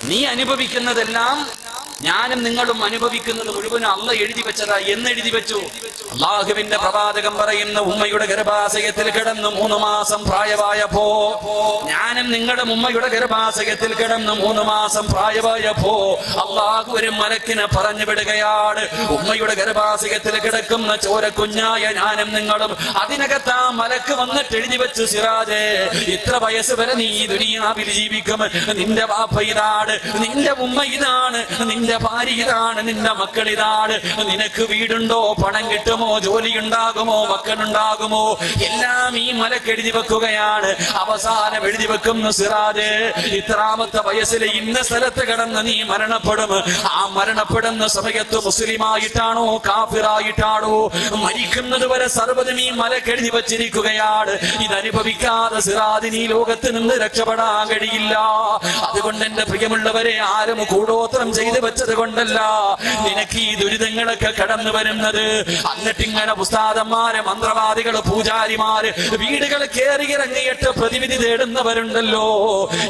നീ അനുഭവിക്കുന്നതെല്ലാം ഞാനും നിങ്ങളും അനുഭവിക്കുന്നത് മുഴുവനും അള്ള എഴുതി വെച്ചതാ. എന്ന് എഴുതി വെച്ചു? അള്ളാഹുവിന്റെ പ്രവാചകൻ പറയുന്ന ഉമ്മയുടെ ഗർഭാശയത്തിൽ കിടന്ന് 3 മാസം പ്രായമായപ്പോ, ഞാനും നിങ്ങളുടെ ഉമ്മയുടെ ഗർഭാശയത്തിൽ കിടന്ന് 3 മാസം പ്രായമായപ്പോ അള്ളാഹു ഒരു മലക്കിനെ പറഞ്ഞു വിടുകയാണ്. ഉമ്മയുടെ ഗർഭാശയത്തിൽ കിടക്കുന്ന ചോരക്കുഞ്ഞായ ഞാനും നിങ്ങളും അതിനകത്ത് ആ മലക്ക് വന്നിട്ട് എഴുതി വെച്ചു, സിറാജേ ഇത്ര വയസ്സ് വരെ നീ ദുനിയാവിൽ ജീവിക്കും. നിന്റെ വാപ്പ ഇതാണ്, നിന്റെ ഉമ്മ ഇതാണ്, നിന്റെ ഭാര്യ ഇതാണ്, നിന്റെ മക്കൾ ഇതാണ്. നിനക്ക് വീടുണ്ടോ, പണം കിട്ടുമോ, ജോലി ഉണ്ടാകുമോ, മക്കളുണ്ടാകുമോ, എല്ലാം ഈ മലക്ക് എഴുതി വെക്കുകയാണ്. അവസാനം എഴുതി വെക്കുന്നു, സിറാജ് ഇത്രാമത്തെ വയസ്സിൽ ഇന്ന സ്ഥലത്ത് കിടന്ന് നീ മരണപ്പെടും. ആ മരണപ്പെടുന്ന സമയത്ത് മുസ്ലിമായിട്ടാണോ കാഫിറായിട്ടാണോ മരിക്കുന്നത് വരെ സർവ്വതും ഈ മലക്ക് എഴുതി വെച്ചിരിക്കുകയാണ്. ഇതനുഭവിക്കാതെ സിറാജിന് ഈ ലോകത്ത് നിന്ന് രക്ഷപ്പെടാൻ കഴിയില്ല. അതുകൊണ്ട് എന്റെ പ്രിയമുള്ളവരെ, ആരും കൂടോത്രം ചെയ്ത് വെച്ചത് കൊണ്ടല്ല നിനക്ക് ഈ ദുരിതങ്ങളൊക്കെ കടന്നു വരുന്നത്. എന്നിട്ടിങ്ങനെ ഉസ്താദന്മാര്, മന്ത്രവാദികള്, പൂജാരിമാര് വീടുകൾ കയറിയിറങ്ങിയിട്ട് പ്രതിവിധി തേടുന്നവരുണ്ടല്ലോ.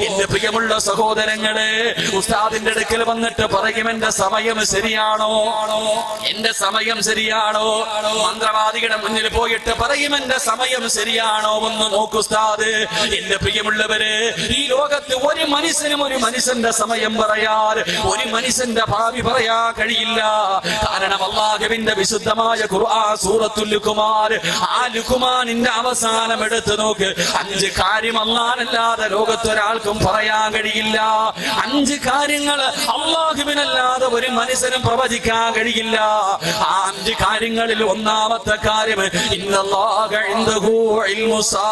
എന്റെ പ്രിയമുള്ള സഹോദരങ്ങളെ, ഉസ്താദിന്റെ അടുക്കൽ വന്നിട്ട് പറയും, എന്റെ സമയം ശരിയാണോ, എന്റെ സമയം ശരിയാണോ? മന്ത്രവാദികളുടെ മുന്നിൽ പോയിട്ട് പറയും, എന്റെ സമയം ശരിയാണോ? ഒന്ന് നോക്കൂ ഉസ്താദ്. എന്റെ പ്രിയമുള്ളവര്, ഈ ലോകത്ത് ഒരു മനുഷ്യനും ഒരു മനുഷ്യന്റെ സമയം പറയാൻ, ഒരു മനുഷ്യന്റെ ഭാവി പറയാൻ കഴിയില്ല. കാരണം അല്ലാഹുവിന്റെ വിശുദ്ധമായ ഖുർആൻ സൂറത്തുൽ ലുഖ്മാൻ, ആ ലുഖ്മാനിന്റെ അവസാനം എടുത്തു നോക്ക്. 5 കാര്യം അല്ലാഹുവല്ലാതെ ലോകത്ത് ഒരാൾക്കും പറയാൻ കഴിയില്ല. 5 കാര്യങ്ങൾ അല്ലാഹുവിനല്ലാതെ ഒരു മനുഷ്യനും പ്രവചിക്കാൻ കഴിയില്ല. ആ 5 കാര്യങ്ങളിൽ ഒന്നാമത്തെ കാര്യം, ഇന്നല്ലാഹ ഇൻദഹു ഇൽമുസാ,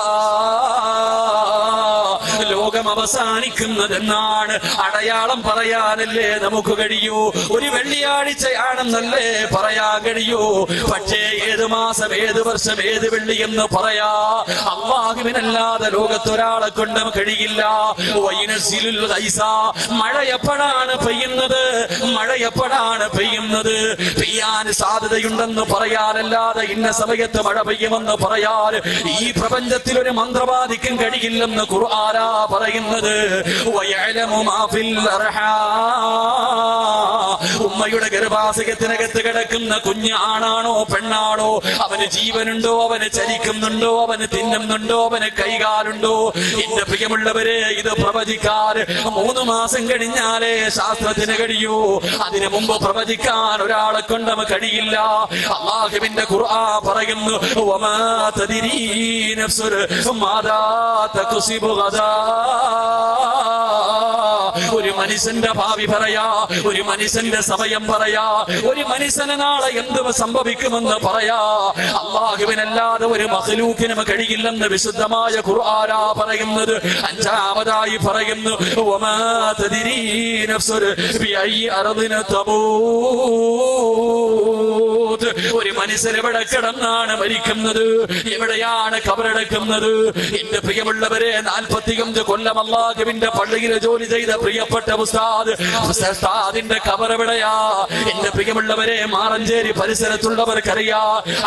ലോകം അവസാനിക്കുന്നതെന്നാണ്. അടയാളം പറയാനല്ലേ നമുക്ക് കഴിയൂ? ഒരു വെള്ളിയാഴ്ചയാണെന്നല്ലേ പറയാൻ കഴിയൂ? പക്ഷേ ഏത് മാസം, ഏത് വർഷം, ഏത് വെള്ളി എന്ന് പറയാ അല്ലാഹുവിനല്ലാതെ ലോകത്തൊരാളെ കൊണ്ടും കഴിയില്ല. മഴ എപ്പോഴാണ് പെയ്യുന്നത്, മഴ എപ്പോഴാണ് പെയ്യുന്നത്, പെയ്യാൻ സാധ്യതയുണ്ടെന്ന് പറയാനല്ലാതെ ഇന്ന സമയത്ത് മഴ പെയ്യുമെന്ന് പറയാൻ ഈ പ്രപഞ്ചത്തിൽ ഒരു മന്ത്രവാദിക്കും കഴിയില്ലെന്ന് ഖുർആനാ പറയുന്നത്. ഉമ്മയുടെ ഗർഭാശയത്തിനകത്ത് കിടക്കുന്ന കുഞ്ഞ് ആണാണോ പെണ്ണാണോ, അവന് ജീവനുണ്ടോ, അവന് ചലിക്കുന്നുണ്ടോ, അവന് തിന്നുന്നുണ്ടോ, അവന് കൈകാലുണ്ടോ? എന്റെ പ്രിയമുള്ളവരെ, ഇത് പ്രവചിക്കാൻ 3 മാസം കഴിഞ്ഞാലേ ശാസ്ത്രത്തിന് കഴിയൂ. അതിനു മുമ്പ് പ്രവചിക്കാൻ ഒരാളെ കൊണ്ടും കഴിയില്ല. അല്ലാഹുവിന്റെ ഖുർആൻ പറയുന്നു, വമാ തദ്രീ നഫ്സുൻ മാദാ തക്സിബു ഗദാ. ഒരു മനുഷ്യന്റെ ഭാവി പറയാ, ഒരു മനുഷ്യന്റെ സമയം പറയാ, ഒരു മനുഷ്യന് നാളെ എന്ത് സംഭവിക്കുമെന്ന് പറയാ അല്ലാഹുവിനല്ലാതെ ഒരു മഖ്ലൂക്കിനും കഴിയില്ലെന്ന് വിശുദ്ധമായ ഖുർആനാ പറയുന്നത്. 5-ാമതായി പറയുന്നു, വമാ തദ്രീ നഫ്സുൻ ബിഅയ്യി അർദിൻ തമൂത്. ഒരു മനുഷ്യൻ എവിടെ കിടന്നാണ് മരിക്കുന്നത്, എവിടെയാണ് കബറടക്കുന്നത്? എന്റെ പ്രിയമുള്ളവരെ, 45 കൊല്ലം അല്ലാഹുവിന്റെ പള്ളിയിൽ ജോലി ചെയ്ത പ്രിയപ്പെട്ട ഉസ്താദിന്റെ കബറെവിടെയാ? എന്റെ പ്രിയമുള്ളവരെ, മാറഞ്ചേരി പരിസരത്തുള്ളവർക്കറിയാ.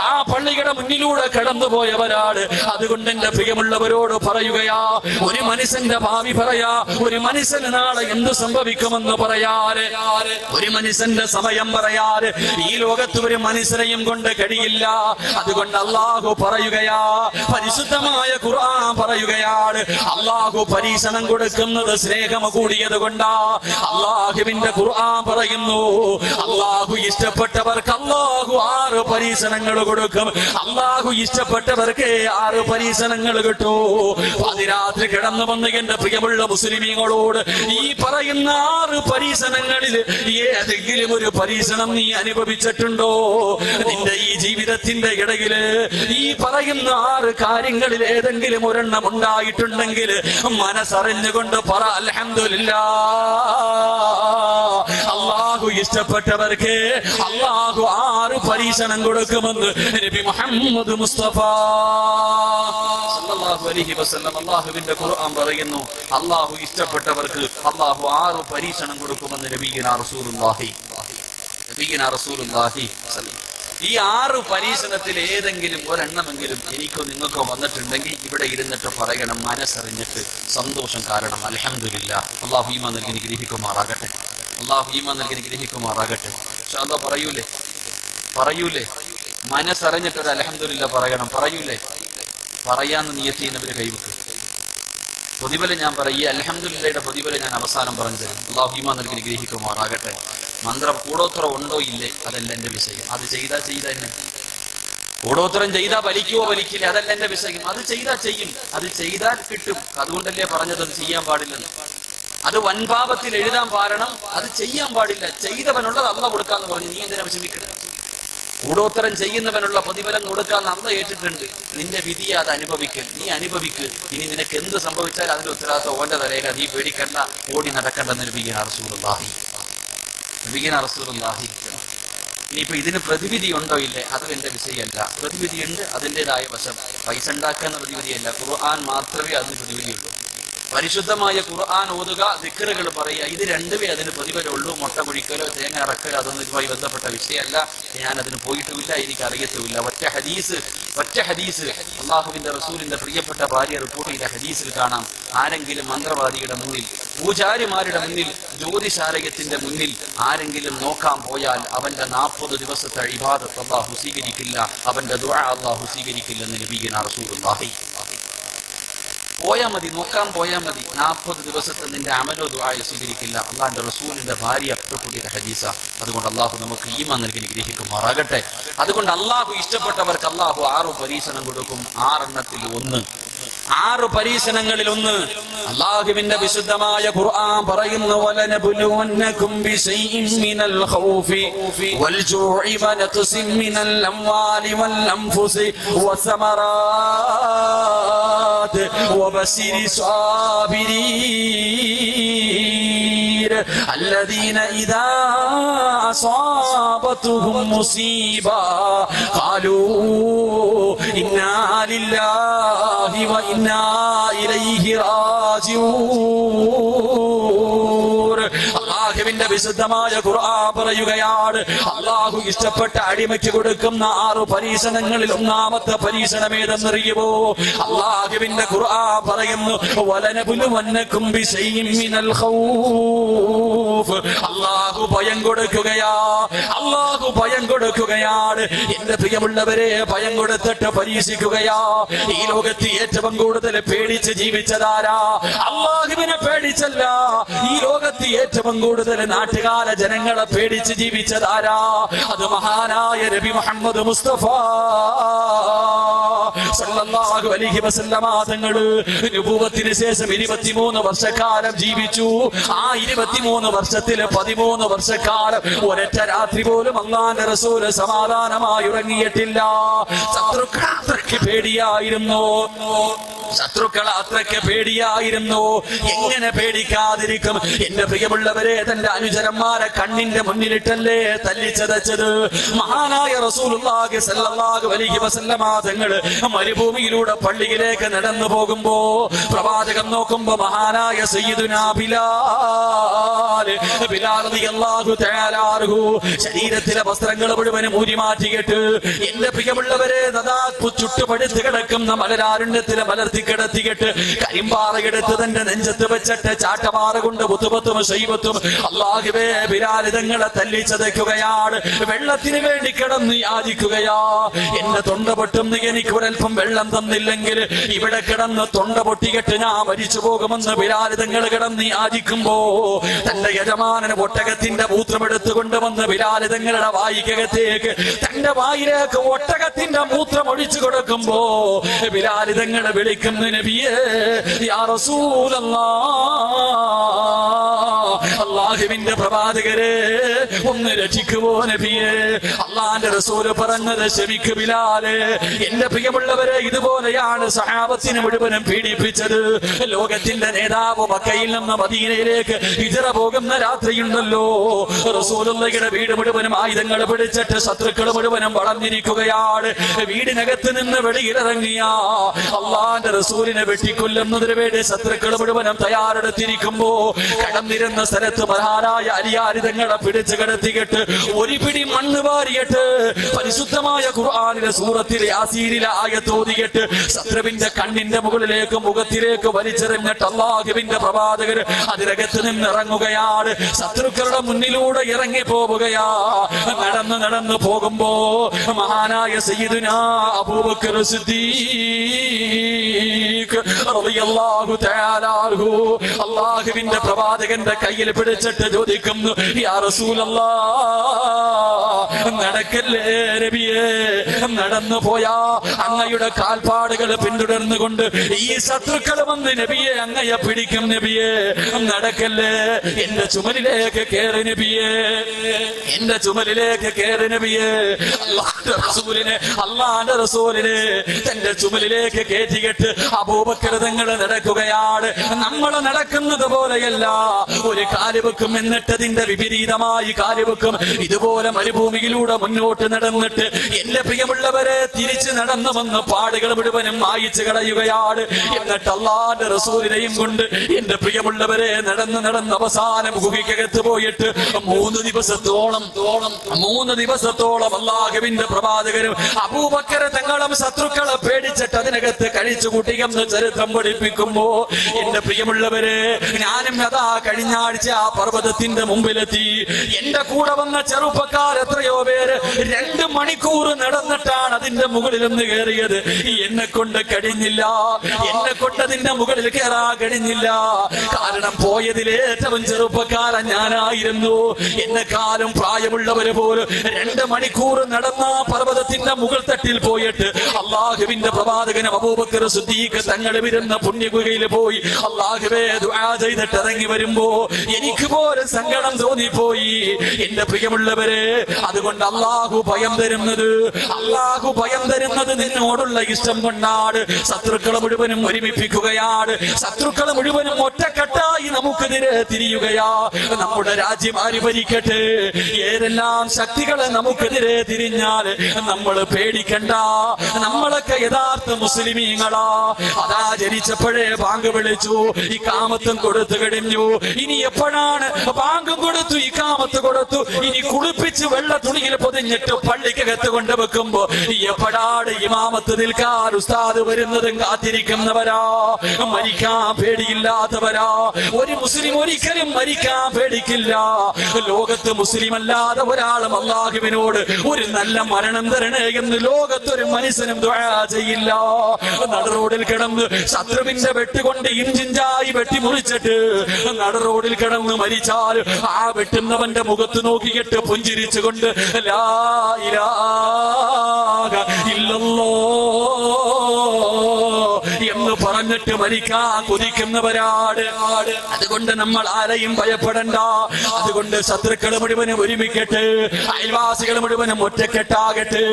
ആ പള്ളിയുടെ മുന്നിലൂടെ കടന്നുപോയവരാണ്. അതുകൊണ്ട് എന്റെ പ്രിയമുള്ളവരോട് പറയുകയാ, ഒരു മനുഷ്യന്റെ ഭാവി പറയാ, ഒരു മനുഷ്യന് നാളെ എന്ത് സംഭവിക്കുമെന്ന് പറയാറ്, ഒരു മനുഷ്യന്റെ സമയം പറയാറ് ഈ ലോകത്ത് ഒരു മനുഷ്യനെയും കൊണ്ട് കഴിയില്ല. അതുകൊണ്ട് അല്ലാഹു പറയുകയാ, പരിശുദ്ധമായ ഖുർആൻ പറയുകയാണ്, അല്ലാഹു പരീക്ഷണം കൊടുക്കുന്നത് സ്നേഹം കൂടിയത് കൊണ്ടാ. അല്ലാഹുവിന്റെ ഖുർആൻ പറയുന്നു, അല്ലാഹു ഇഷ്ടപ്പെട്ടവർക്ക് അല്ലാഹു 6 പരീക്ഷണങ്ങൾ കൊടുക്കും. അല്ലാഹു ഇഷ്ടപ്പെട്ടവർക്ക് 6 പരീക്ഷണങ്ങൾ കിട്ടൂ. അതിരാത്രി കിടന്നു വന്ന് എന്റെ പ്രിയമുള്ള മുസ്ലിമീങ്ങളോട്, ഈ പറയുന്ന 6 പരീക്ഷണങ്ങളിൽ ഏതെങ്കിലും ഒരു പരീക്ഷണം നീ അനുഭവിച്ചിട്ടുണ്ടോ? നിന്റെ ഈ ജീവിതത്തിന്റെ ഇടയില് ഈ പറയുന്ന 6 കാര്യങ്ങളിൽ ഏതെങ്കിലും ഒരെണ്ണം ഉണ്ടായിട്ടുണ്ടെങ്കിൽ മനസ്സറിഞ്ഞുകൊണ്ട് പറ, അൽഹംദുലില്ലാഹ്. അല്ലാഹു ഇഷ്ടപ്പെട്ടവർക്ക് അല്ലാഹു 6 പരീക്ഷണം കൊടുക്കുമെന്ന് നബി മുഹമ്മദ് മുസ്തഫ സല്ലല്ലാഹു അലൈഹി വസല്ലം അല്ലാഹുവിന്റെ ഖുർആൻ പറയുന്നു, അല്ലാഹു ഇഷ്ടപ്പെട്ടവർക്ക് അല്ലാഹു 6 പരീക്ഷണം കൊടുക്കുമെന്ന് നബിയുനാ റസൂലുള്ളാഹി ഈ 6 പരീക്ഷണത്തിൽ ഏതെങ്കിലും ഒരെണ്ണമെങ്കിലും എനിക്കോ നിങ്ങൾക്കോ വന്നിട്ടുണ്ടെങ്കിൽ ഇവിടെ ഇരുന്നിട്ട് പറയണം, മനസ്സറിഞ്ഞിട്ട് സന്തോഷം കാരണം അൽഹംദുലില്ലാഹ്. അല്ലാഹു ഈമാൻ നൽകി അനുഗ്രഹിക്കുമാറാകട്ടെ. അല്ലാഹു ഈമാൻ നൽകി അനുഗ്രഹിക്കുമാറാകട്ടെ. ഇൻഷാ അല്ലാഹ് പറയൂലേ മനസ്സറിഞ്ഞിട്ടൊരു അൽഹംദുലില്ലാഹ് പറയണം. പറയാന്ന് നിയത്ത് ചെയ്യുന്നവര് കൈവെക്കും. പ്രതിഫലം ഞാൻ പറയും. ഈ അൽഹംദുലില്ലാഹയുടെ പ്രതിഫലം ഞാൻ അവസാനം പറഞ്ഞു തരും. അല്ലാഹു ഈമാൻ നൽകി അനുഗ്രഹിക്കുമാറാകട്ടെ. മന്ത്രം കൂടോത്രം ഉണ്ടോ ഇല്ലേ അതല്ല എന്റെ വിഷയം. അത് ചെയ്താ തന്നെ കൂടോത്രം ചെയ്താൽ വലിക്കില്ല അതല്ല എന്റെ വിഷയം. അത് ചെയ്താൽ ചെയ്യും, അത് ചെയ്താൽ കിട്ടും. അതുകൊണ്ടല്ലേ പറഞ്ഞത് അത് ചെയ്യാൻ പാടില്ലെന്ന്. അത് വൻപാപത്തിൽ എഴുതാൻ പാരണം, അത് ചെയ്യാൻ പാടില്ല. ചെയ്തവനുള്ളത് അള്ളാഹ് കൊടുക്കാന്ന് പറഞ്ഞു. നീ എന്തിനാ വിഷമിക്കണം? കൂടോത്തരം ചെയ്യുന്നവനുള്ള പ്രതിഫലം കൊടുക്കാന്ന് അള്ളാഹ് ഏറ്റിട്ടുണ്ട്. നിന്റെ വിധിയെ അത് നീ അനുഭവിക്ക്. ഇനി നിനക്ക് എന്ത് സംഭവിച്ചാൽ അതിന്റെ ഉത്തരവാദിത്വം ഓന്റെ തലയില. നീ പേടിക്കണ്ട, ഓടി നടക്കണ്ടെന്ന് നബിയുനാ റസൂലുള്ളാഹി. ഇനിയിപ്പോ ഇതിന് പ്രതിവിധി ഉണ്ടോ ഇല്ലേ അതും എന്റെ വിഷയമല്ല. പ്രതിവിധിയുണ്ട്, അതിൻ്റെതായ വശം. പൈസ ഉണ്ടാക്കുന്ന പ്രതിവിധിയല്ല. ഖുർആൻ മാത്രമേ അതിന് പ്രതിവിധിയുള്ളൂ. പരിശുദ്ധമായ ഖുർആൻ ഓതുക, ദിക്റുകൾ പറയുക, ഇത് രണ്ടുമേ അതിന് പ്രതിഫലമുള്ളൂ. മുട്ട കുഴിക്കലോ തേങ്ങ ഇറക്കലോ അതൊന്നും ഇതുമായി ബന്ധപ്പെട്ട വിഷയമല്ല. ഞാൻ അതിന് പോയിട്ടുമില്ല, എനിക്ക് അറിയത്തുമില്ല. ഒറ്റ ഹദീസ് അള്ളാഹുവിന്റെ റസൂലിന്റെ പ്രിയപ്പെട്ട ഭാര്യ റിപ്പോർട്ട് ചെയ്ത ഹദീസിൽ കാണാം, ആരെങ്കിലും മന്ത്രവാദിയുടെ മുന്നിൽ, പൂജാരിമാരുടെ മുന്നിൽ, ജ്യോതിശാലയത്തിന്റെ മുന്നിൽ ആരെങ്കിലും നോക്കാൻ പോയാൽ അവന്റെ 40 ദിവസത്തെ ഇബാദത്ത് അല്ലാഹു സ്വീകരിക്കില്ല, അവന്റെ ദുആ അല്ലാഹു സ്വീകരിക്കില്ലെന്ന് നബിയുനാ റസൂലുള്ളാഹി. നോക്കാൻ പോയാൽ മതി. 40 ദിവസത്തെ നിന്റെ അമലോ ദുആയോ സ്വീകരിക്കില്ല. അള്ളാന്റെ റസൂലിന്റെ ഭാര്യ കൂടിയ ഹദീസ. അതുകൊണ്ട് അള്ളാഹു നമുക്ക് ഈമാൻ നൽകി അനുഗ്രഹിക്കുമാറാകട്ടെ. അതുകൊണ്ട് അള്ളാഹു ഇഷ്ടപ്പെട്ടവർക്ക് അള്ളാഹു 6 പരീക്ഷണം കൊടുക്കും. 6 പരീക്ഷണങ്ങളിൽ ഒന്ന് അള്ളാഹുവിന്റെ വിശുദ്ധമായ ഖുർആൻ പറയുന്നു, വലനബുലുവന്നകും ബിശൈഇൻ മിനൽ ഖൗഫി വൽ ജൂഇ വനഖ്സിൻ മിനൽ അംവാലി വൽ അൻഫുസി വസമറാത് വബശിരി സാബിരീൻ الذين إذا أصابتهم مصيبة قالوا إنا لله وإنا إليه راجعون. അല്ലാഹുവിന്റെ വിശുദ്ധമായ ഖുർആൻ പറയുകയാണ്, അല്ലാഹു ഇഷ്ടപ്പെട്ട അടിമയ്ക്ക് കൊടുക്കുന്ന 6 പരീക്ഷണങ്ങളിൽ ഒന്നാമത്തെ പരീക്ഷണം ഏതെന്നറിയുമോ? അല്ലാഹുവിന്റെ ഖുർആൻ പറയുന്നു, വലനബുലുവന്നകും ബിശൈഇൻ മിനൽ ഖൗഫ്. അല്ലാഹു ഭയം കൊടുക്കുകയാണ്. എന്റെ പ്രിയമുള്ളവരെ, ഭയം കൊടുത്തിട്ട് പരീക്ഷിക്കുകയാ. ഈ ലോകത്ത് ഏറ്റവും കൂടുതൽ പേടിച്ച് ജീവിച്ചതാരാ? അല്ലാഹുവിനെ പേടിച്ചല്ല. ഈ ലോകത്ത് ഏറ്റവും കൂടുതൽ നാട്ടുകാര ജനങ്ങളെ പേടിച്ച് ജീവിച്ചതാരാ? അത് മഹാനായ നബി മുഹമ്മദ് മുസ്തഫ സല്ലല്ലാഹു അലൈഹി വസല്ലമ തങ്ങൾ നബുവത്തിന് ശേഷം 23 വർഷക്കാലം ജീവിച്ചു. ആ 23 വർഷത്തിൽ 13 വർഷക്കാലം ഒരൊറ്റ രാത്രി പോലും അല്ലാഹുവിന്റെ റസൂൽ സമാധാനമായി ഉറങ്ങിയിട്ടില്ല. ശത്രുക്കൾ അത്രയ്ക്ക് പേടിയായിരുന്നു. എങ്ങനെ പേടിക്കാതിരിക്കും? എന്റെ പ്രിയമുള്ളവരെ, തന്റെ അനുചരന്മാരെ കണ്ണിന്റെ മുന്നിലിട്ടല്ലേ തല്ലിച്ചതച്ചത്. മഹാനായ റസൂലുള്ളാഹി സ്വല്ലല്ലാഹു അലൈഹി വസല്ലമ തങ്ങൾ മരുഭൂമിയിലൂടെ പള്ളിയിലേക്ക് നടന്നു പോകുമ്പോ പ്രവാചകൻ നോക്കുമ്പോ മഹാനായ സയ്യിദുനാ ബിലാൽ റളിയല്ലാഹു തആല അൻഹു ശരീരത്തിലെ വസ്ത്രങ്ങൾ മുഴുവനും ഊരി മാറ്റിയിട്ട്, എന്റെ പ്രിയമുള്ളവരെ, ചുട്ടുപടുത്ത് കിടക്കുന്ന മലരാരുണ്യത്തിലെ മലർത്തിക്കിടത്തിയിട്ട് കരിമ്പാറയെടുത്ത് തന്റെ നെഞ്ചത്ത് വെച്ചിട്ട് ചാട്ടമാറ കൊണ്ട് മുത്തുപത്തും ശൈവത്തും അല്ലാഹുവേ ബിലാൽ തങ്ങളെ തല്ലിച്ചതയ്ക്കുകയാണ്. വെള്ളത്തിന് വേണ്ടി കിടന്ന് യാചിക്കുകയാ. എന്റെ തൊണ്ട പൊട്ടുന്ന എനിക്ക് ഒരൽപ്പം വെള്ളം തന്നില്ലെങ്കിൽ ഇവിടെ കിടന്ന് തൊണ്ട പൊട്ടിയിട്ട് ഞാൻ മരിച്ചു പോകുമെന്ന് ബിലാൽ തങ്ങൾ കിടന്ന് യാചിക്കുമ്പോ തന്റെ യജമാനന് ഒട്ടകത്തിന്റെ മൂത്രമെടുത്തു കൊണ്ടുവന്ന് ബിലാൽ തങ്ങളുടെ വായിക്കകത്തേക്ക്, തന്റെ വായിലേക്ക് ഒട്ടകത്തിന്റെ മൂത്രം ഒഴിച്ചു കൊടുക്കുമ്പോ ബിലാൽ തങ്ങളെ വിളിക്കുന്ന, നബിയേ യാ റസൂലല്ലാഹ്, അല്ലാഹുവിന്റെ പ്രവാചകരെ ഒന്ന് രക്ഷിക്കുവോ നബിയേ. അല്ലാഹുവിന്റെ റസൂൽ പറഞ്ഞത്, ക്ഷമിക്കു ബിലാലെ. എന്റെ പ്രിയമുള്ളവരെ, ഇതുപോലെയാണ് സഹാബത്തിനെ മുഴുവനും പീഡിപ്പിച്ചത്. ലോകത്തിന്റെ നേതാവ് മക്കയിൽ നിന്ന് മദീനയിലേക്ക് ഹിജ്റ പോകുന്ന രാത്രിയുണ്ടല്ലോ, റസൂലുള്ളാഹിയുടെ വീട് മുഴുവനും ആയുധങ്ങൾ പിടിച്ചിട്ട് ശത്രുക്കൾ മുഴുവനും വളർന്നിരിക്കുകയാണ്. വീടിനകത്ത് നിന്ന് വെളിയിലിറങ്ങിയ അല്ലാഹുവിന്റെ റസൂലിനെ വെട്ടിക്കൊല്ലുന്നതിന് വേണ്ടി ശത്രുക്കൾ മുഴുവനും തയ്യാറെടുത്തിരിക്കുമ്പോ കടന്നിരുന്ന സ്ഥലത്ത് മഹാനായ അലിയാരി തങ്ങളെ പിടിച്ചു കിടത്തിയിട്ട് ഒരു പിടി മണ്ണ് വാരിയിട്ട് പരിശുദ്ധമായ ഖുർആനിലെ സൂറത്തിലെ യാസീനിലെ ആയത്ത് ഓതിയിട്ട് ശത്രുവിന്റെ കണ്ണിന്റെ മുകളിലേക്ക് മുഖത്തിലേക്ക് വലിച്ചെറിഞ്ഞിട്ട് അല്ലാഹുവിന്റെ പ്രവാചകർ അതിനകത്ത് നിന്ന് ഇറങ്ങുകയാണ്. ശത്രുക്കളുടെ മുന്നിലൂടെ ഇറങ്ങി പോവുകയാ. നടന്നു പോകുമ്പോ മഹാനായ സയ്യിദുനാ അബൂബക്കർ സിദ്ദീഖ് റളിയല്ലാഹു തആല അൻഹു അല്ലാഹുവിന്റെ പ്രവാചകന്റെ കയ്യിൽ പിടിച്ചിട്ട് ചോദിക്കുന്നു, യാ റസൂലല്ലാഹ്, നടക്കല്ലേ നബിയേ, നടന്നു പോയാ അങ്ങയുടെ കാൽപ്പാടുകൾ പിന്തുടർന്നുകൊണ്ട് ഈ ശത്രുക്കൾ വന്ന് നബിയെ അങ്ങയെ പിടിക്കും. നബിയെ നടക്കല്ലേ, എന്റെ ചുമലിലേക്ക് കേറി നബിയെ, എന്റെ ചുമലിലേക്ക് കേറി നബിയെ. അല്ലാഹുവിന്റെ റസൂലിനെ തന്റെ ചുമലിലേക്ക് കയറ്റിയിട്ട് അബൂബക്കർ തങ്ങൾ നടക്കുകയാണ്. നമ്മൾ നടക്കുന്നത് പോലെയല്ല. ഒരു കാല് വെക്കും, എന്നിട്ട് അതിന്റെ വിപരീതമായി കാല് വെക്കും. ഇതുപോലെ മരുഭൂമിയിലൂടെ മുന്നോട്ട് നടന്നിട്ട് എന്റെ പ്രിയമുള്ളവരെ തിരിച്ചു നടന്നു വന്ന് പാടുകൾ മുഴുവനും മായിച്ചു കളയുകയാണ്. എന്നിട്ട് അല്ലാഹുവിന്റെ റസൂലിനെയും കൊണ്ട് എന്റെ പ്രിയമുള്ളവരെ നടന്ന് അവസാനം ഗുഹയ്ക്കകത്ത് പോയിട്ട് 3 ദിവസത്തോളം അല്ലാഹുവിന്റെ പ്രവാചകരും അബൂബക്കർ തങ്ങളും ശത്രുക്കളെ പേടിച്ചിട്ട് അതിനകത്ത് കഴിച്ചു കൂട്ടിയെന്ന് ചരിത്രം പഠിപ്പിക്കുമ്പോ എന്റെ പ്രിയമുള്ളവരെ, ഞാനും അതാ കഴിഞ്ഞ ആഴ്ച ആ പർവ്വതത്തിന്റെ മുമ്പിലെത്തി. എന്റെ കൂടെ വന്ന ചെറുപ്പക്കാർ എത്രയോ പേര് 2 മണിക്കൂർ നടന്നിട്ടാണ് അതിന്റെ മുകളിൽ നിന്ന് കയറിയത്. എന്നെ കൊണ്ട് കഴിഞ്ഞില്ല, എന്നെ കൊണ്ട് അതിന്റെ മുകളിൽ കയറാൻ കഴിഞ്ഞില്ല. കാരണം പോയതിലെ ഏറ്റവും ചെറുപ്പക്കാരൻ ഞാനായിരുന്നു. എന്നെക്കാളും പ്രായമുള്ളവര് പോലും 2 മണിക്കൂർ നടന്ന പർവ്വതത്തിന്റെ മുകൾ തട്ടിൽ പോയിട്ട് അല്ലാഹുവിന്റെ പ്രവാചകൻ അബൂബക്കർ സിദ്ദീഖ് തങ്ങൾ വരുന്ന പുണ്യഗുഹയിൽ പോയി അല്ലാഹുവേ ദുആ ചെയ്തിട്ട് ഇറങ്ങി വരുമ്പോ എനിക്ക് പോലും സങ്കടം തോന്നിപ്പോയി. എന്റെ പ്രിയമുള്ളവരെ, അതുകൊണ്ട് അല്ലാഹു ഭയം തരുന്നത് നിന്നോടുള്ള ഇഷ്ടം കൊണ്ടാണ്. ശത്രുക്കളെ മുഴുവനും ഒരുമിപ്പിക്കുകയാണ്. ശത്രുക്കളെ മുഴുവനും ഒറ്റക്കെട്ടായി നമുക്കെതിരെ തിരിയുകയാ. നമ്മുടെ രാജ്യം ആര് ഭരിക്കട്ടെ, ഏതെല്ലാം ശക്തികളെ നമുക്കെതിരെ തിരിഞ്ഞാൽ നമ്മൾ പേടിക്കണ്ട. നമ്മളൊക്കെ യഥാർത്ഥ മുസ്ലിമീങ്ങളാ. അതാ ജനിച്ചപ്പോഴേ ബാങ്ക് വിളിച്ചു, ഇഖാമത്തും കൊടുത്തു കഴിഞ്ഞു. ഇനി എപ്പോഴാണ് ബാങ്കും കൊടുത്തു, ഇഖാമത്ത് കൊടുത്തു, ഇനി കുളിപ്പിച്ച് വെള്ള തുണിയിൽ പൊതിഞ്ഞിട്ട് പള്ളിക്കകത്ത് കൊണ്ടുവെക്കുമ്പോ എപ്പോഴാണ് ഇമാമത്ത് നിൽക്കാൻ ഉസ്താദ് വരുന്നതും കാത്തിരിക്കുന്നവരാ. മരിക്കാൻ പേടിയില്ലാത്തവരാ. ഒരു മുസ്ലിം ഒരിക്കലും മരിക്കാൻ പേടിക്കില്ല. ലോകത്ത് മുസ്ലിം അല്ലാതെ ഒരാളും അല്ലാഹുവിനോട് ഒരു നല്ല മരണം തരണേ എന്ന് ലോകത്തൊരു മനുഷ്യനും ദുആ ചെയ്യില്ല. നടുറോഡിൽ കിടന്ന് ശത്രുവിന്റെ വെട്ടുകൊണ്ട് ഇഞ്ചിഞ്ചായി വെട്ടി മുറിച്ചിട്ട് നടുറോഡിൽ കിടന്ന് മരിച്ചാൽ ആ വെട്ടുന്നവന്റെ മുഖത്ത് നോക്കിയിട്ട് പുഞ്ചിരിച്ചുകൊണ്ട് ലാ ഇലാഹ ഇല്ലല്ലാഹ് എന്ന് പറഞ്ഞിട്ട് മരിക്കാൻ കൊതിക്കുന്നവരാണ്. അതുകൊണ്ട് നമ്മൾ ആരെയും ഭയപ്പെടണ്ട. അതുകൊണ്ട് ശത്രുക്കൾ മുഴുവനും ഒരുമിക്കട്ടെ, അയൽവാസികൾ മുഴുവനും ഒറ്റക്കെട്ടാകട്ടെ,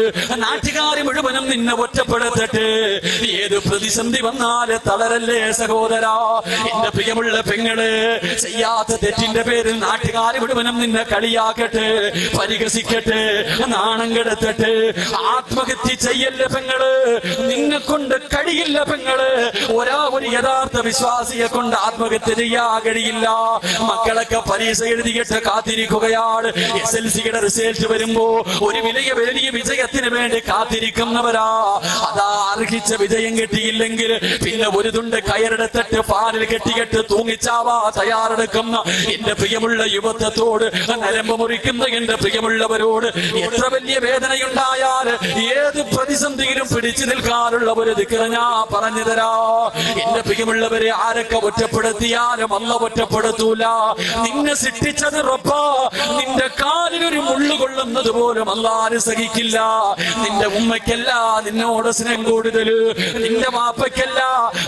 നാട്ടുകാർ മുഴുവനും നിന്നെ ഒറ്റപ്പെടുത്തട്ടെ. ഏത് പ്രതിസന്ധി വന്നാല് തളരല്ലേ സഹോദരാ. എന്റെ പ്രിയമുള്ള പെങ്ങള്, ചെയ്യാത്ത തെറ്റിന്റെ പേരിൽ നാട്ടുകാർ മുഴുവനും നിന്നെ കളിയാക്കട്ടെ, പരിഹസിക്കട്ടെ, നാണം കെടുത്തട്ടെ. ആത്മഹത്യ ചെയ്യല്ലേ പെങ്ങള്, നിന്നെ കൊണ്ട് കഴിയില്ല പെങ്ങള്. ഒരു യഥാർത്ഥ വിശ്വാസിയെ കൊണ്ട് ആത്മഹത്യ ചെയ്യാൻ കഴിയില്ല. മക്കളൊക്കെ പരീക്ഷ എഴുതിയിട്ട് കാത്തിരിക്കുകയാണ്. SLCയുടെ റിസൾട്ട് വരുമ്പോ ഒരു വലിയ വിജയത്തിന് വേണ്ടി കാത്തിരിക്കുന്നവരാ. അതാ അർഹിച്ച വിജയം കിട്ടിയില്ലെങ്കിൽ പിന്നെ ഒരു തുണ്ട് കയറെടുത്തിട്ട് പാലിൽ കെട്ടിക്കെട്ട് തൂങ്ങിച്ചാവാ തയ്യാറെടുക്കുന്ന എന്റെ പ്രിയമുള്ള യുവത്വത്തോട്, നരമ്പ് മുറിക്കുന്ന എന്റെ പ്രിയമുള്ളവരോട്, എത്ര വലിയ വേദനയുണ്ടായാൽ ഏത് പ്രതിസന്ധിയിലും പിടിച്ചു നിൽക്കാനുള്ള ഒരു ദിക്ർ ഞാൻ പറഞ്ഞു തരാ. എന്റെ പ്രിയമുള്ളവരെ, ആരൊക്കെ ഒറ്റപ്പെടുത്തിയാലും അല്ലാഹു ഒറ്റപ്പെടുത്തൂല. നിന്നെ സൃഷ്ടിച്ചത് റബ്ബാ. നിന്റെ കാലിലൊരു മുള്ളു കൊള്ളുന്നത് പോലും അല്ലാഹു സഹിക്കില്ല. നിന്റെ ഉമ്മയ്ക്കല്ല നിന്നോട് സ്നേഹം കൂടുതൽ, നിന്റെ വാപ്പയ്ക്കല്ല,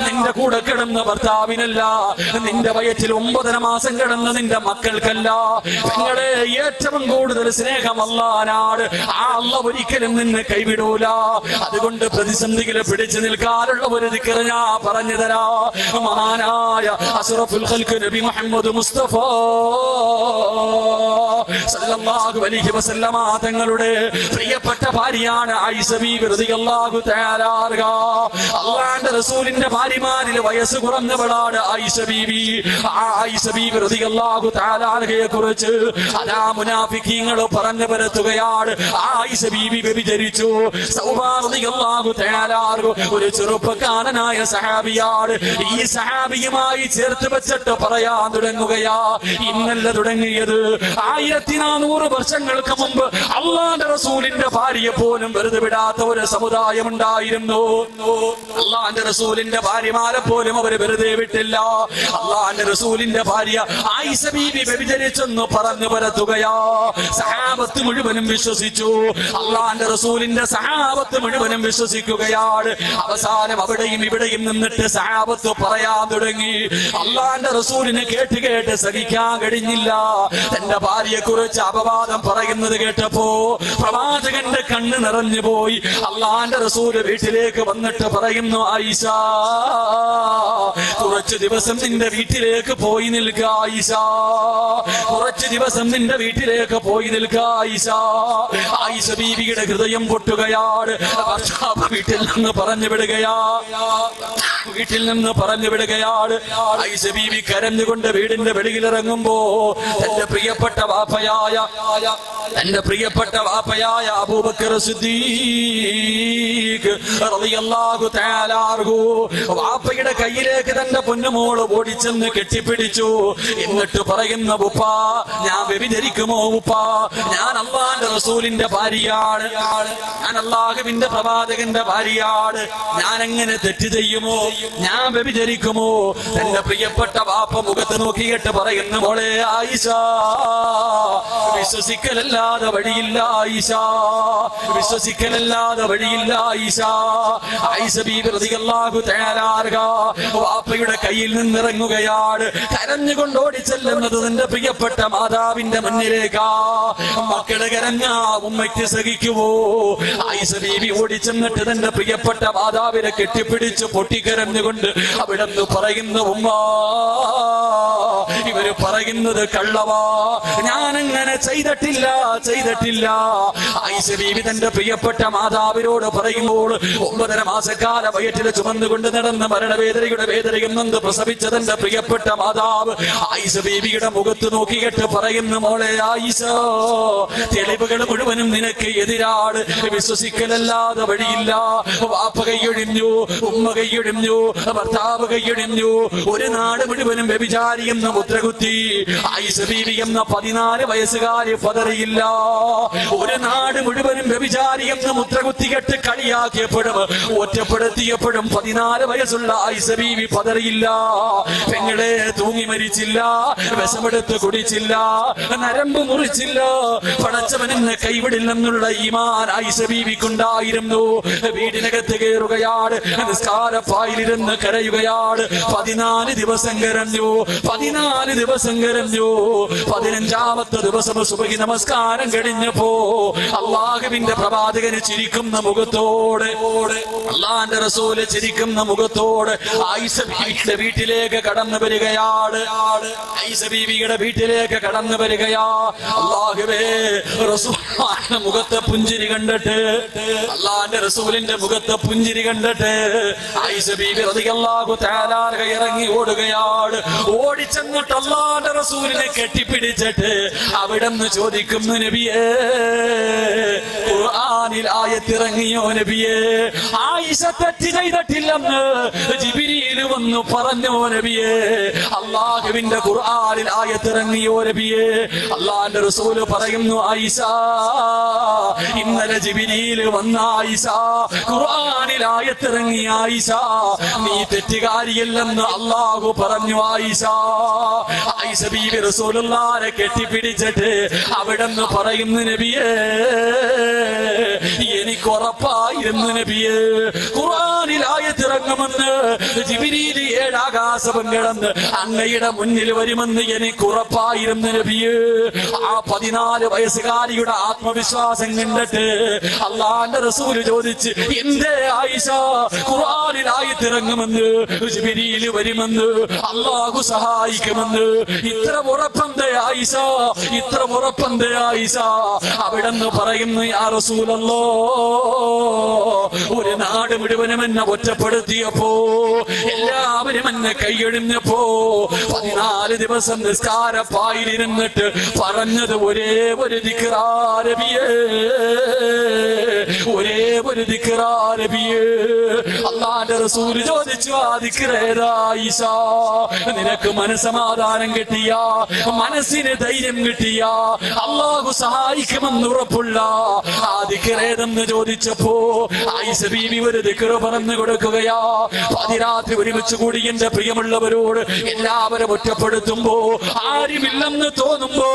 നിന്റെ കൂടെ കിടന്ന ഭർത്താവിനല്ല, നിന്റെ വയറ്റിൽ 9 മാസം കിടന്ന നിന്റെ മക്കൾക്കല്ല. നിങ്ങളെ ഏറ്റവും കൂടുതൽ സ്നേഹം അല്ലാഹുവിനാണ്. ആ അല്ലാഹു ഒരിക്കലും നിന്നെ കൈവിടൂല. അതുകൊണ്ട് പ്രതിസന്ധികളെ പിടിച്ചു നിൽക്കാനുള്ള ഒരു ദിക്ർ ഞാൻ പറഞ്ഞു തരാ. മഹാനായ അസ്റഫുൽ ഖൽഖ് നബി മുഹമ്മദ് മുസ്തഫ സല്ലല്ലാഹു അലൈഹി വസല്ലമ തങ്ങളുടെ പ്രിയപ്പെട്ട ഭാര്യയാണ് ആയിഷ ബീവി റളിയല്ലാഹു തആല അൻഹ. അല്ലാഹുവിന്റെ റസൂലിന്റെ ഭാര്യമാരിൽ വയസ്സ് കുറഞ്ഞവളാണ് ആയിഷ ബീവി. ആയിഷ ബീവി റളിയല്ലാഹു തആല അൻഹയെ കുറിച്ച് അതാ മുനാഫിഖീങ്ങൾ പറഞ്ഞു പരത്തുകയാണ്. ആയിഷ ബീവി വ്യഭിചരിച്ചു. സൗബാ റളിയല്ലാഹു തആല അൻഹു ഒരു ചെറുപ്പക്കാരനായ സഹാബിയാണ്. ഈ സഹാബിയുമായി ചേർത്ത് വെച്ചിട്ട് പറയാൻ തുടങ്ങുകയാ. ഇന്നല്ല തുടങ്ങിയത് 1400 വർഷങ്ങൾക്ക് മുമ്പ് അള്ളാന്റെ റസൂലിന്റെ ഭാര്യയെ പോലും വെറുതെ വിടാത്ത ഒരു സമുദായം ഉണ്ടായിരുന്നു. അള്ളാന്റെ റസൂലിന്റെ ഭാര്യമാരെ പോലും അവർ വെറുതെ വിട്ടില്ല. അള്ളാന്റെ റസൂലിന്റെ ഭാര്യ ആയിഷ ബീവി വ്യഭിചരിച്ചെന്ന് പറഞ്ഞു പരത്തുകയാ. സഹാബത്ത് മുഴുവനും വിശ്വസിച്ചു. അള്ളാന്റെ റസൂലിന്റെ സഹാബത്ത് മുഴുവനും വിശ്വസിക്കുകയാണ്. അവസാനം അവിടെയും ഇവിടെയും നിന്നിട്ട് സഹാബത്ത് പറയാൻ തുടങ്ങി. അള്ളാന്റെ റസൂലിനെ കേട്ട് കേട്ട് സഹിക്കാൻ കഴിഞ്ഞില്ല. തന്റെ ഭാര്യയെ കുറിച്ച് അപവാദം പറയുന്നത് കേട്ടപ്പോ പ്രവാചകന്റെ കണ്ണ് നിറഞ്ഞു പോയി. അള്ളാന്റെ റസൂല് വീട്ടിലേക്ക് വന്നിട്ട് പറയുന്നു, ആയിഷ കുറച്ചു ദിവസം നിന്റെ വീട്ടിലേക്ക് പോയി നിൽക്കുക ആയിഷ, കുറച്ചു ദിവസം നിന്റെ വീട്ടിലേക്ക് പോയി നിൽക്കുക ആയിഷ. ആയിഷ ബീവിയുടെ ഹൃദയം പൊട്ടുകയാണ്. ഭർത്താവ് വീട്ടിൽ നിന്ന് പറഞ്ഞു വിടുകയാ, വീട്ടിൽ നിന്ന് പറഞ്ഞു വിടുകയാണ്. ആയിഷ ബീവി കരഞ്ഞുകൊണ്ട് വീടിന്റെ വെളിയിലിറങ്ങുമ്പോ തന്റെ പ്രിയപ്പെട്ട വാപ്പയായ അബൂബക്കർ സിദ്ദീഖ് റളിയല്ലാഹു തആല അൻഹു വാപ്പയുടെ കയ്യിലേക്ക് തന്റെ പൊന്നുമോള് ഓടിച്ചെന്ന് കെട്ടിപ്പിടിച്ചു. എന്നിട്ട് പറയുന്ന, ഉപ്പാ ഞാൻ വ്യഭിചരിക്കുമോ ഉപ്പാ? ഞാൻ അല്ലാഹുവിന്റെ റസൂലിന്റെ ഭാര്യയാണ്, ഞാൻ അല്ലാഹുവിന്റെ പ്രവാചകന്റെ ഭാര്യയാണ്. ഞാൻ എങ്ങനെ തെറ്റ് ചെയ്യുമോ? ഞാൻ വ്യഭിചരിക്കുമോ? തന്റെ പ്രിയപ്പെട്ട വാപ്പ മുഖത്ത് നോക്കിയിട്ട് പറയുന്ന, മോളെ ആയിഷ വിശ്വസിക്കലല്ലാതെ വഴിയില്ല ആയിഷ, വിശ്വസിക്കലല്ലാതെ വഴിയില്ല ആയിഷ. ആയിഷ ബീവി റളിയല്ലാഹു തആല അൻഹ വാപ്പയുടെ കയ്യിൽ നിന്നിറങ്ങുകയാണ്. കരഞ്ഞുകൊണ്ട് ഓടിച്ചെല്ലുന്നത് തന്റെ പ്രിയപ്പെട്ട മാതാവിന്റെ മുന്നിലേക്കാ. മക്കളെ കരഞ്ഞ ഉമ്മയ്ക്ക് സഹിക്കുവോ? ആയിഷ ബീവി ഓടിച്ചെന്നിട്ട് തന്റെ പ്രിയപ്പെട്ട മാതാവിനെ കെട്ടിപ്പിടിച്ച് പൊട്ടിക്കരഞ്ഞുകൊണ്ട് അവിടെ നിന്ന് പറയുന്ന, ഉമ്മ ഇവര് പറയുന്നത് കള്ളവാ, ഞാനങ്ങനെ ചെയ്തിട്ടില്ല. ആയിഷ ബീവി തന്റെ പ്രിയപ്പെട്ട മാതാവിനോട് പറയുമ്പോൾ 9.5 മാസക്കാല വയറ്റിൽ ചുമന്നുകൊണ്ട് നടന്ന മരണവേദനയുടെ വേദനയും നൊന്ത് പ്രസവിച്ച തന്റെ പ്രിയപ്പെട്ട മാതാവ് ആയിഷ ബീവിയുടെ മുഖത്ത് നോക്കിയിട്ട് പറയുന്നു, മോളെ ആയിഷ തെളിവുകൾ മുഴുവനും നിനക്ക് എതിരാണ്, വിശ്വസിക്കലല്ലാതെ വഴിയില്ല. വാപ്പ കൈയൊഴിഞ്ഞു, ഉമ്മ കൈയൊഴിഞ്ഞു, ഭർത്താവ് കൈയൊഴിഞ്ഞു. ഒരു നാട് മുഴുവനും വ്യഭിചാരി എന്ന മുദ്രകുത്തി. ആയിഷ ബീവി എന്ന 14 വയസ്സുകാരി പതറിയില്ല. ഒരു നാട് മുഴുവനും വ്യഭിചാരി എന്ന മുദ്രകുത്തി കെട്ട് കളിയാക്കിയപ്പോഴും ഒറ്റപ്പെടുത്തിയപ്പോഴും 14 വയസ്സുള്ള ആയിഷ ബീവി പതറിയില്ല. പെങ്ങളെ തൂങ്ങി മരിച്ചില്ല, വിഷമെടുത്ത് കുടിച്ചില്ല, നരമ്പ് മുറിച്ചില്ല. പടച്ചവനെന്നെ കൈവിടില്ലെന്നുള്ള ഈമാൻ ആയിഷ ബീവിക്കുണ്ടായിരുന്നു. വീടിനകത്ത് കയറുകയാണ്, നിസ്കാരപ്പായിലിരുന്ന് കരയുകയാണ്. 14 ദിവസം കരഞ്ഞു, 14 ദിവസം കരഞ്ഞു. 15ാമത്തെ ദിവസം സുബഹി നമസ്കാരം കഴിഞ്ഞപ്പോ അള്ളാഹുവിന്റെ പ്രവാചകന് ചിരിക്കുന്ന മുഖത്തോടെ, അള്ളാന്റെ റസൂല് ചിരിക്കുന്ന മുഖത്തോടെ ആയിഷ ബീവിയുടെ വീട്ടിലേക്ക് കടന്നു വരികയാണ്. ആയിഷ ബീവിയുടെ വീട്ടിലേക്ക് കടന്നു വരികയാ. അള്ളാഹുവേ, റസൂലിന്റെ മുഖത്തെ പുഞ്ചിരി കണ്ടിട്ട്, അള്ളാന്റെ റസൂലിന്റെ മുഖത്തെ പുഞ്ചിരി കണ്ടിട്ട് ആയിഷ ബീവി റളിയല്ലാഹു തആല അൻഹ ഇറങ്ങി ഓടുകയാണ്. ഓടിച്ചെന്നിട്ട് അള്ളാന്റെ റസൂലിനെ കെട്ടിപ്പിടിച്ചിട്ട് അവിടെ നിന്ന് ചോദിക്കുന്നു, നബിയേ ഖുർആനിൽ ആയത്തിറങ്ങിയോ നബിയേ? ആയിഷ തെറ്റ് ചെയ്തിട്ടില്ലെന്ന് ജിബ്രീൽ വന്നു പറഞ്ഞോ നബിയേ? അള്ളാഹുവിന്റെ ഖുർആനിൽ ആയത്തിറങ്ങിയോ നബിയേ? അള്ളാന്റെ റസൂല് പറയുന്നു, ആയിഷ ഇന്നലെ ജിബ്രീൽ വന്ന ആയിഷ, ഖുർആനിൽ ആയത്തിറങ്ങി ആയിഷ, നീ തെറ്റുകാരിയല്ലെന്ന് അള്ളാഹു പറഞ്ഞു ആയിഷ. ആയിഷ ബീവി റസൂലുള്ളാഹിനെ കെട്ടിപ്പിടിച്ചിട്ട് അവിടെ നിന്ന് പറയുന്നു, നബിയേ എനിക്ക് ഉറപ്പായിരുന്നു നബിയേ ഖുർആനിൽ ആയത്തിറങ്ങുമെന്ന് ജിബ്രീൽ 7 ആകാശം കിടന്ന് അങ്ങയുടെ മുന്നിൽ വരുമെന്ന് എനിക്ക് ഉറപ്പായിരുന്നു നബിയേ ആ 14 വയസ്സുകാരിയുടെ ആത്മവിശ്വാസം കണ്ടിട്ട് അള്ളാന്റെ റസൂൽ ചോദിച്ച് എന്തേ ആയിഷ ഖുർആനിൽ ആയത്തിറങ്ങുമെന്ന് ജിബ്രീൽ വരുമെന്ന് അല്ലാഹു സഹായിക്കുമെന്ന് ഇത്ര ഉറപ്പെന്തേ ആയിഷ ഇത്ര ഉറപ്പെന്തേ ആയിഷ അവിടെന്ന് പറയുന്നു യാ റസൂലല്ലോ ഒരു നാട് മുഴുവനും എന്നെ ഒറ്റപ്പെടുത്തിയപ്പോ എല്ലാവരും എന്നെ കൈയൊഴിഞ്ഞപ്പോ 14 ദിവസം നിസ്കാരപ്പായിലിരുന്നിട്ട് പറഞ്ഞത് ഒരേ ഒരു ദിക്റാ നബിയേ ഒരേ ഒരു ദിക്റാ നബിയേ അല്ലാഹുവിന്റെ റസൂൽ ചോദിച്ചു ആ ദിക്റേതാ ആയിഷ നിനക്ക് മനസ്സമാധാനം കിട്ടിയ മനസ്സിന് ധൈര്യം കിട്ടിയ അല്ലാഹു സഹായിക്കുമെന്ന് ഉറപ്പുള്ള ആ ദിക്റേതെന്ന് ചോദിച്ചപ്പോ ആയിഷ ബീവി ഒരു ദിക്ർ പറഞ്ഞു കൊടുക്കുകയാ പാതിരാത്രി ഒരുമിച്ച് കൂടി എന്റെ പ്രിയമുള്ളവരോട് എല്ലാവരും ഒറ്റപ്പെടുത്തുമ്പോ ആരുമില്ലെന്ന് തോന്നുമ്പോ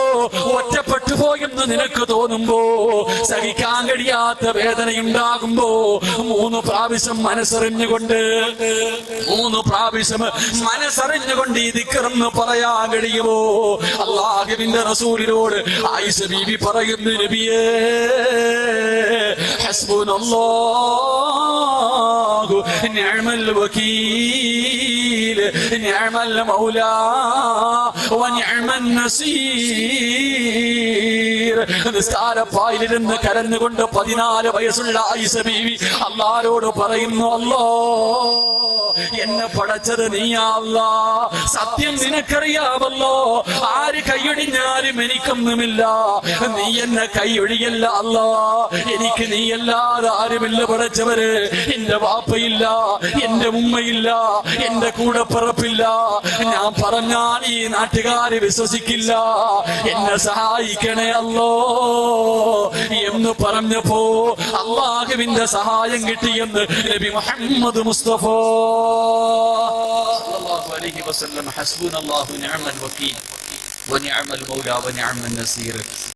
ഒറ്റപ്പെട്ടു പോയെന്ന് നിനക്ക് തോന്നുമ്പോ സഹിക്കാൻ കഴിയാത്ത വേദനയുണ്ടാകുമ്പോ 3 പ്രാവശ്യം മനസ്സറിഞ്ഞുകൊണ്ട് 3 പ്രാവശ്യം മനസ്സറിഞ്ഞുകൊണ്ട് ഈ ദിക്റെന്ന് പറയാൻ കഴിയുമോ അല്ലാഹുവിന്റെ റസൂലിനോട് ആയിഷ ബീവി പറയുന്നു നബിയേ ഹസ്ബുനല്ലാഹു നിഅമൽ വകീൽ നിഅമൽ മൗലാ വനിഅമൻ നസീർ നിസ്കാരപ്പായിലിരുന്ന് കരഞ്ഞുകൊണ്ട് 14 വയസ്സുള്ള ആയിഷ ബീവി അല്ലാഹുവോട് പറയുന്നു അല്ലാ എന്നെ പടച്ചത് നീയാ അല്ലാ സത്യം നിനക്കറിയാമല്ലോ ആര് കൈയൊഴിഞ്ഞാലും എനിക്കൊന്നുമില്ല നീ എന്നെ കൈയൊഴിയല്ല അല്ലാ എനിക്ക് നീയല്ലാതെ ആരുമില്ല പടച്ചവര് എന്റെ വാപ്പയില്ല എന്റെ ഉമ്മയില്ല എന്റെ കൂടെ പിറപ്പില്ല ഞാൻ പറഞ്ഞാൽ ഈ നാട്ടുകാര് വിശ്വസിക്കില്ല എന്നെ സഹായിക്കണേ അല്ലോ എന്ന് പറഞ്ഞപ്പോ അല്ലാഹുവിന്റെ സഹായം കിട്ടിയെന്ന് നബി മുഹമ്മദ് മുസ്തഫ സല്ലല്ലാഹു അലൈഹി വസല്ലം ഹസ്ബുനല്ലാഹു നിഅമൽ വകീൽ വനിഅമൽ മൗലാ വനിഅമൻ നസീർ